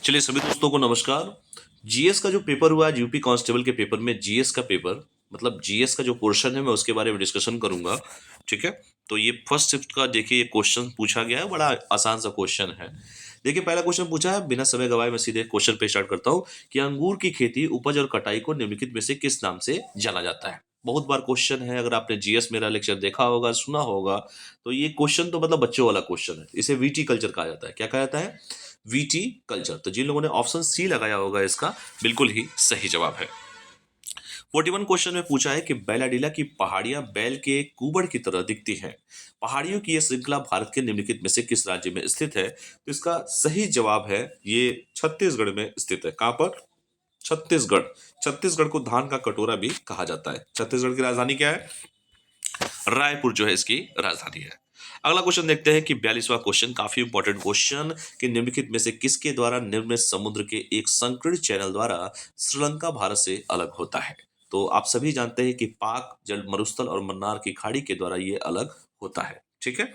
चलिए सभी दोस्तों को नमस्कार। जीएस का जो पेपर हुआ है यूपी कांस्टेबल के पेपर में जीएस का पेपर मतलब जीएस का जो पोर्शन है मैं उसके बारे में डिस्कशन करूंगा। ठीक है। तो ये फर्स्ट शिफ्ट का देखिए ये क्वेश्चन पूछा गया है, बड़ा आसान सा क्वेश्चन है। देखिए पहला क्वेश्चन पूछा है, बिना समय गवाए मैं सीधे क्वेश्चन पे स्टार्ट करता हूँ कि अंगूर की खेती उपज और कटाई को निम्नलिखित में से किस नाम से जाना जाता है। बहुत बार क्वेश्चन है, अगर आपने जीएस मेरा लेक्चर देखा होगा सुना होगा तो ये क्वेश्चन तो मतलब बच्चों वाला क्वेश्चन है। इसे वीटी कल्चर कहा जाता है। क्या कहा जाता है? VT culture. तो जिन लोगों ने ऑप्शन सी लगाया होगा इसका बिल्कुल ही सही जवाब है। 41 क्वेश्चन में पूछा है कि बैलाडीला की पहाड़ियां बैल के कुबड़ की तरह दिखती हैं। पहाड़ियों की यह श्रृंखला भारत के निम्नलिखित में से किस राज्य में स्थित है? तो इसका सही जवाब है ये छत्तीसगढ़ में स्थित है। कहां पर? छत्तीसगढ़। छत्तीसगढ़ को धान का कटोरा भी कहा जाता है। छत्तीसगढ़ की राजधानी क्या है? रायपुर जो है इसकी राजधानी है। अगला क्वेश्चन देखते हैं कि 42वां क्वेश्चन काफी इंपॉर्टेंट क्वेश्चन कि निम्नलिखित में से किसके द्वारा निर्मित समुद्र के एक संकीर्ण चैनल द्वारा श्रीलंका भारत से अलग होता है? तो आप सभी जानते हैं कि पाक जल मरुस्थल और मन्नार की खाड़ी के द्वारा ये अलग होता है। ठीक है।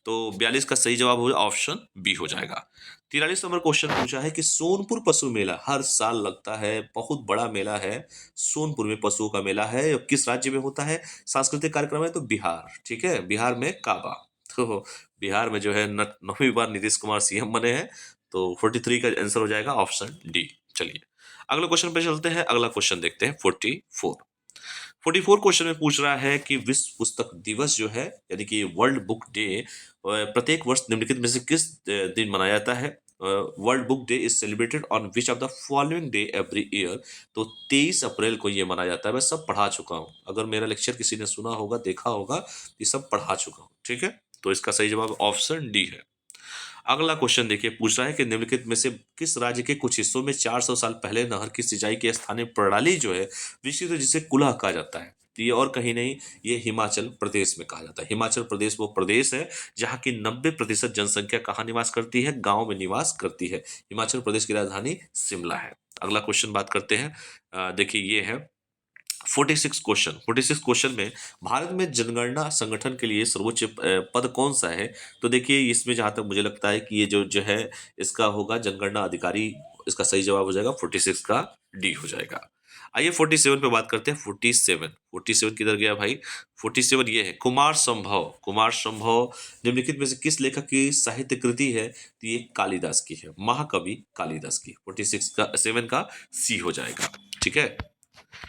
तो 42 का सही जवाब हो ऑप्शन बी हो जाएगा। 43 नंबर क्वेश्चन पूछा है कि सोनपुर पशु मेला हर साल लगता है, बहुत बड़ा मेला है। सोनपुर में पशुओं का मेला है और किस राज्य में होता है? सांस्कृतिक कार्यक्रम है तो बिहार। ठीक है, बिहार में काबा। तो बिहार में जो है 9वीं बार नीतीश कुमार सीएम बने हैं। तो 43 का आंसर हो जाएगा ऑप्शन डी। चलिए अगले क्वेश्चन पे चलते हैं। अगला क्वेश्चन देखते हैं 44 क्वेश्चन में पूछ रहा है कि विश्व पुस्तक दिवस जो है यानी कि वर्ल्ड बुक डे प्रत्येक वर्ष निम्नलिखित में से किस दिन मनाया जाता है? World book day is celebrated on which of the following day every year. तो 23 अप्रैल को ये मनाया जाता है। मैं सब पढ़ा चुका हूँ, अगर मेरा लेक्चर किसी ने सुना होगा देखा होगा ये सब पढ़ा चुका हूँ। ठीक है। तो इसका सही जवाब ऑप्शन डी है। अगला क्वेश्चन देखिए पूछ रहा है कि निम्नलिखित में से किस राज्य के कुछ हिस्सों में 400 साल पहले नहर की सिंचाई की स्थानीय प्रणाली जो है विकसित हुई, जिसे कुल्हा कहा जाता है? तो ये और कहीं नहीं, ये हिमाचल प्रदेश में कहा जाता है। हिमाचल प्रदेश वो प्रदेश है जहाँ की 90% जनसंख्या कहाँ निवास करती है? गांव में निवास करती है। हिमाचल प्रदेश की राजधानी शिमला है। अगला क्वेश्चन बात करते हैं। देखिए ये है 46 क्वेश्चन में भारत में जनगणना संगठन के लिए सर्वोच्च पद कौन सा है? तो देखिए इसमें जहां तक मुझे लगता है कि ये जो है इसका होगा जनगणना अधिकारी। इसका सही जवाब हो जाएगा 46 का डी हो जाएगा। आइए 47 पे बात करते हैं। 47 किधर गया भाई? 47 ये है कुमार संभव निम्नलिखित में से किस लेखक की साहित्य कृति है? तो ये कालिदास की है, महाकवि कालिदास की। 46 का 7 का सी हो जाएगा। ठीक है।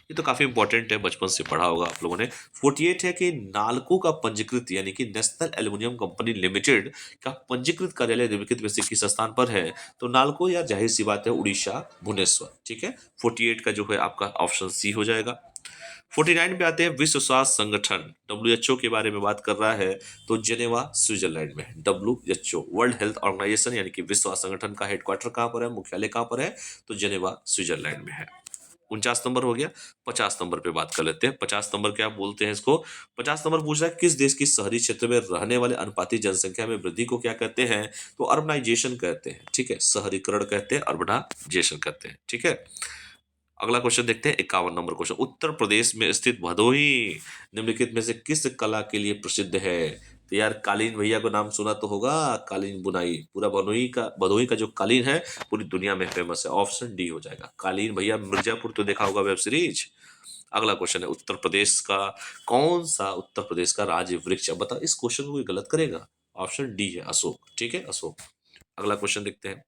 ये तो काफी इंपॉर्टेंट है, बचपन से पढ़ा होगा आप लोगों ने। 48 है कि नालको का पंजीकृत यानी कि नेशनल एल्युमिनियम कंपनी लिमिटेड का पंजीकृत कार्यालय निम्नलिखित में से किस स्थान पर है? तो नालको या जाहिर सी बात है उड़ीसा भुवनेश्वर। ठीक है। 48 का जो है आपका ऑप्शन सी हो जाएगा। 49 पे आते हैं। विश्व स्वास्थ्य संगठन WHO के बारे में बात कर रहा है तो जेनेवा स्विट्जरलैंड में है। WHO वर्ल्ड हेल्थ ऑर्गेनाइजेशन यानी कि विश्व स्वास्थ्य संगठन का हेडक्वार्टर कहाँ पर है, मुख्यालय कहाँ पर है? तो जेनेवा स्विट्जरलैंड में है। 49 नंबर हो गया। 50 नंबर पे बात कर लेते हैं। 50 नंबर क्या बोलते हैं इसको? 50 नंबर पूछ रहा है किस देश की शहरी क्षेत्र में रहने वाले अनुपातिक जनसंख्या में वृद्धि को क्या कहते हैं? तो अर्बनाइजेशन कहते हैं। ठीक है, शहरीकरण कहते हैं, अर्बनाइजेशन कहते हैं। ठीक है। अगला क्वेश्चन देखते हैं। 51 नंबर क्वेश्चन, उत्तर प्रदेश में स्थित भदोही निम्नलिखित में से किस कला के लिए प्रसिद्ध है? तो यार कालीन भैया को नाम सुना तो होगा, कालीन बुनाई। पूरा भदोही का जो कालीन है पूरी दुनिया में फेमस है। ऑप्शन डी हो जाएगा। कालीन भैया मिर्जापुर तो देखा होगा वेब सीरीज। अगला क्वेश्चन है उत्तर प्रदेश का कौन सा उत्तर प्रदेश का राज्य वृक्ष है? बताओ इस क्वेश्चन को कोई गलत करेगा? ऑप्शन डी है अशोक। ठीक है, अशोक। अगला क्वेश्चन देखते हैं।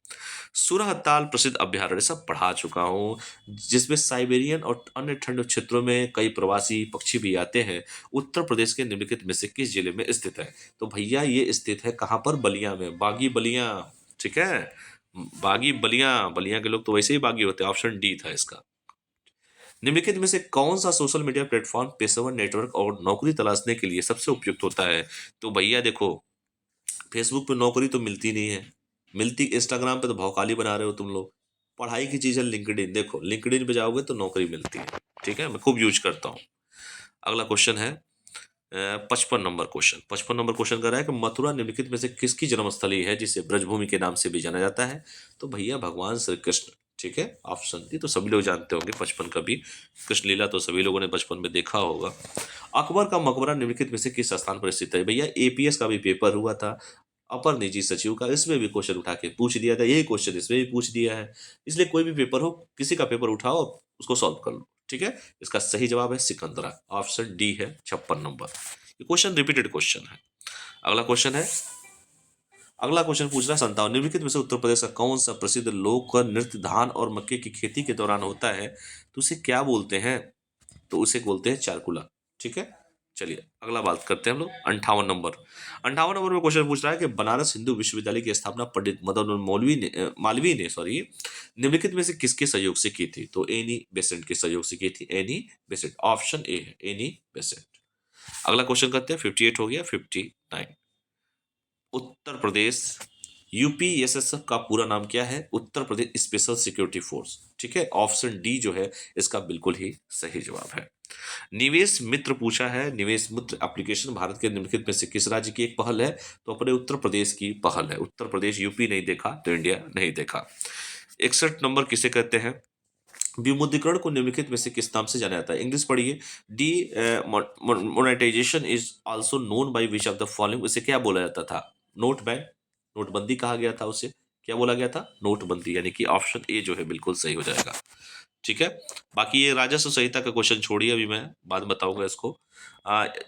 सुरहताल प्रसिद्ध अभ्यारण्य सब पढ़ा चुका हूँ, जिसमें साइबेरियन और अन्य ठंड क्षेत्रों में कई प्रवासी पक्षी भी आते हैं। उत्तर प्रदेश के निम्नलिखित में से किस जिले में स्थित है? तो भैया ये स्थित है कहाँ पर? बलिया में, बागी बलिया। ठीक है, बागी बलिया। बलिया के लोग तो वैसे ही बागी होते हैं। ऑप्शन डी था इसका। निम्नलिखित में से कौन सा सोशल मीडिया प्लेटफॉर्म पेशेवर नेटवर्क और नौकरी तलाशने के लिए सबसे उपयुक्त होता है? तो भैया देखो, फेसबुक पे नौकरी तो मिलती नहीं है, मिलती इंस्टाग्राम पे तो भौकाली बना रहे हो तुम लोग। पढ़ाई की चीज़ है लिंक्डइन। देखो लिंक्डइन पे जाओगे तो नौकरी मिलती है। ठीक है, मैं खूब यूज करता हूँ। अगला क्वेश्चन है 55 नंबर क्वेश्चन कर रहा है कि मथुरा निम्नलिखित में से किसकी जन्मस्थली है जिसे ब्रजभूमि के नाम से भी जाना जाता है? तो भैया भगवान श्री कृष्ण। ठीक है, ऑप्शन डी। तो सभी लोग जानते होंगे 55 का भी। कृष्ण लीला तो सभी लोगों ने बचपन में देखा होगा। अकबर का मकबरा निम्नलिखित में से किस स्थान पर स्थित है? भैया एपीएस का भी पेपर हुआ था। अपर निजी सचिव का, इसमें भी क्वेश्चन उठा के पूछ दिया था, यही क्वेश्चन इसमें भी पूछ दिया है। इसलिए कोई भी पेपर हो, किसी का पेपर उठाओ, उसको सॉल्व कर लो, ठीक है। इसका सही जवाब है सिकंदरा, ऑप्शन डी है 56 नंबर। ये क्वेश्चन रिपीटेड क्वेश्चन है। अगला क्वेश्चन है, अगला क्वेश्चन पूछ रहा है 57 निम्नलिखित में से उत्तर प्रदेश का कौन सा प्रसिद्ध लोक नृत्य धान और मक्के की खेती के दौरान होता है, तो उसे क्या बोलते हैं, तो उसे बोलते हैं चारकुला, ठीक है। चलिए अगला बात करते हैं हम लोग 58 नंबर में क्वेश्चन पूछ रहा है कि बनारस हिंदू विश्वविद्यालय की स्थापना पंडित मदन मालवीय ने निम्नलिखित में से किसके सहयोग से की थी, तो एनी बेसेंट के सहयोग से की थी, एनी बेसेंट, ऑप्शन ए है एनी बेसेंट। अगला क्वेश्चन करते हैं, 58 हो गया, 59 उत्तर प्रदेश यूपीएसएसएफ का पूरा नाम क्या है, Uttar Pradesh special security force, ठीक है। ऑप्शन डी जो है इसका बिल्कुल ही सही जवाब है। निवेश मित्र पूछा है, निवेश मित्र एप्लीकेशन भारत के निम्नलिखित में से किस राज्य की एक पहल है, तो अपने उत्तर प्रदेश की पहल है। उत्तर प्रदेश, यूपी नहीं देखा तो इंडिया नहीं देखा। 61 नंबर किसे कहते हैं, विमुद्रीकरण को निम्नलिखित में से किस नाम से जाना जाता है, इंग्लिश पढ़िए। Demonetisation is also known by which of the following, इसे क्या बोला जाता था, नोट बैन, नोटबंदी कहा गया था उसे, क्या बोला गया था, नोटबंदी, यानी कि ऑप्शन ए जो है बिल्कुल सही हो जाएगा, ठीक है। बाकी ये राजस्व संहिता का क्वेश्चन छोड़िए, अभी मैं बाद में बताऊंगा इसको।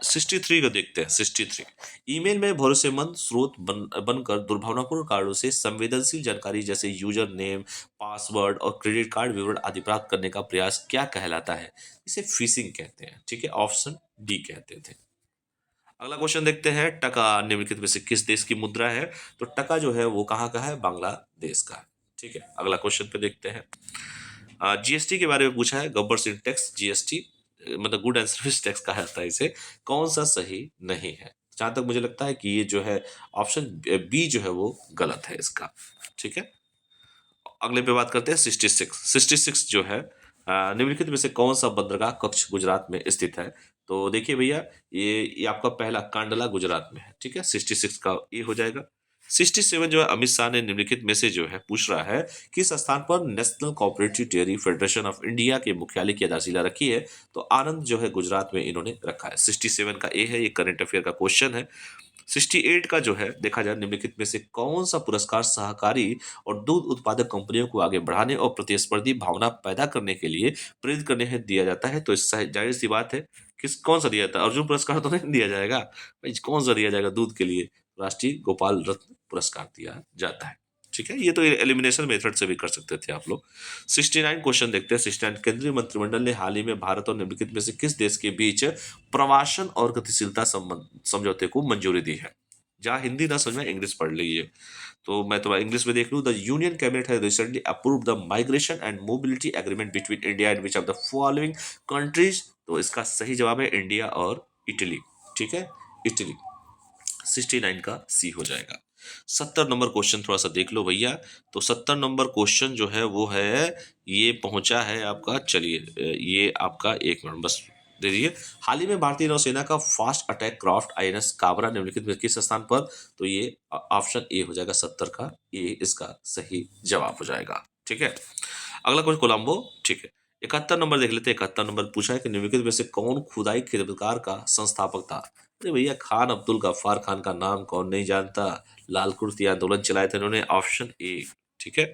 63 को देखते हैं, 63 ईमेल में भरोसेमंद स्रोत बनकर दुर्भावनापूर्ण कारणों से संवेदनशील जानकारी जैसे यूजर नेम, पासवर्ड और क्रेडिट कार्ड विवरण आदि प्राप्त करने का प्रयास क्या कहलाता है, इसे फिशिंग कहते हैं, ठीक है, ऑप्शन डी कहते थे। अगला क्वेश्चन देखते हैं, टका निम्नलिखित में से किस देश की मुद्रा है, तो टका जो है वो कहाँ का है, बांग्लादेश का है, ठीक है। अगला क्वेश्चन पे देखते हैं, जीएसटी के बारे में पूछा है, गवर्नमेंट टैक्स, जीएसटी मतलब गुड एंड सर्विस टैक्स कहा जाता है इसे, कौन सा सही नहीं है, जहां तक मुझे लगता है कि ये जो है ऑप्शन बी जो है वो गलत है इसका, ठीक है। अगले पे बात करते हैं 66 जो है, निम्नलिखित में से कौन सा बंदरगाह कक्ष गुजरात में स्थित है, तो देखिए भैया, ये आपका पहला कांडला गुजरात में है, ठीक है, 66 का ये हो जाएगा। 67 जो है, अमित शाह ने निम्नलिखित में से जो है पूछ रहा है, किस स्थान पर national cooperative dairy federation of India के मुख्यालय की आधारशिला रखी है, तो आनंद जो है गुजरात में इन्होंने रखा है। 67 का ए है, ये करंट अफेयर का क्वेश्चन है। 68 का जो है देखा जाए, निम्नलिखित में से कौन सा पुरस्कार सहकारी और दूध उत्पादक कंपनियों को आगे बढ़ाने और प्रतिस्पर्धी भावना पैदा करने के लिए प्रेरित करने हेतु दिया जाता है, तो इससे जाहिर सी बात है, किस कौन सा दिया जाता है, अर्जुन पुरस्कार तो नहीं दिया जाएगा भाई, कौन सा दिया जाएगा दूध के लिए, राष्ट्रीय गोपाल रत्न पुरस्कार दिया जाता है, ठीक है। ये तो एलिमिनेशन मेथड से भी कर सकते थे आप लोग। 69 क्वेश्चन देखते हैं, 69 केंद्रीय मंत्रिमंडल ने हाल ही में भारत और निम्नलिखित में से किस देश के बीच प्रवासन और गतिशीलता संबंध समझौते को मंजूरी दी है, जहाँ हिंदी ना समझ में इंग्लिश पढ़ लीजिए, तो मैं तो इंग्लिश में देख लूँ, the union cabinet has recently approved the migration and mobility agreement between India and which of the following countries, तो इसका सही जवाब है इंडिया और इटली, ठीक है, इटली। 69 का सी हो जाएगा। 70 नंबर क्वेश्चन थोड़ा सा देख लो भैया, तो 70 नंबर क्वेश्चन जो है वो है, ये पहुंचा है आपका, चलिए ये आपका एक मिनट बस दे दीजिए। हाल ही में भारतीय नौसेना का fast attack craft INS Kabra निम्नलिखित में किस स्थान पर, तो ये ऑप्शन ए हो जाएगा, 70 का ए इसका सही जवाब हो जाएगा, ठीक है। अगला क्वेश्चन कोलंबो, ठीक है। 71 नंबर देख लेते हैं, 71 नंबर पूछा है कि निम्नलिखित में से कौन खुदाई खिदमतकार का संस्थापक था, अरे भैया खान अब्दुल गफ्फार खान का नाम कौन नहीं जानता, लाल कुर्ती आंदोलन चलाए थे इन्होंने, ऑप्शन ए, ठीक है।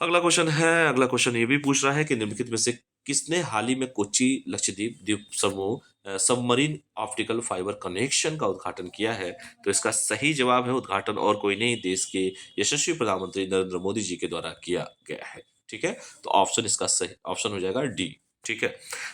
अगला क्वेश्चन है, अगला क्वेश्चन ये भी पूछ रहा है कि निम्नलिखित में से किसने हाल ही में कोच्चि लक्षद्वीप द्वीप समूह सबमरीन ऑप्टिकल फाइबर कनेक्शन का उद्घाटन किया है, तो इसका सही जवाब है उद्घाटन और कोई नहीं, देश के यशस्वी प्रधानमंत्री नरेंद्र मोदी जी के द्वारा किया गया है, ठीक है। तो ऑप्शन इसका सही ऑप्शन हो जाएगा डी, ठीक है।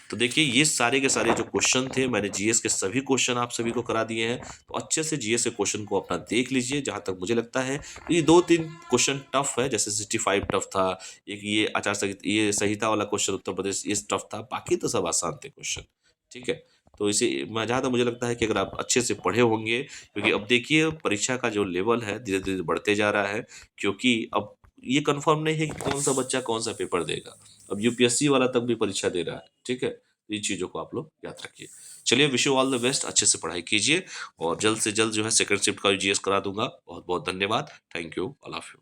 तो देखिए ये सारे के सारे जो क्वेश्चन थे, मैंने जीएस के सभी क्वेश्चन आप सभी को करा दिए हैं, तो अच्छे से जीएस के क्वेश्चन को अपना देख लीजिए। जहां तक मुझे लगता है ये 2-3 क्वेश्चन टफ है, जैसे 65 टफ था, एक ये आचार संहिता, ये संहिता वाला क्वेश्चन उत्तर प्रदेश ये टफ था, बाकी तो सब आसान थे क्वेश्चन, ठीक है। तो इसे मैं जहाँ तक मुझे लगता है कि अगर आप अच्छे से पढ़े होंगे, क्योंकि अब देखिए परीक्षा का जो लेवल है धीरे धीरे बढ़ते जा रहा है, क्योंकि अब ये कंफर्म नहीं है कि कौन सा बच्चा कौन सा पेपर देगा, अब यूपीएससी वाला तक भी परीक्षा दे रहा है, ठीक है। इन चीज़ों को आप लोग याद रखिए। चलिए wish you all the best, अच्छे से पढ़ाई कीजिए और जल्द से जल्द जो है सेकंड शिफ्ट का जीएस करा दूंगा। बहुत बहुत धन्यवाद, thank you, all of you.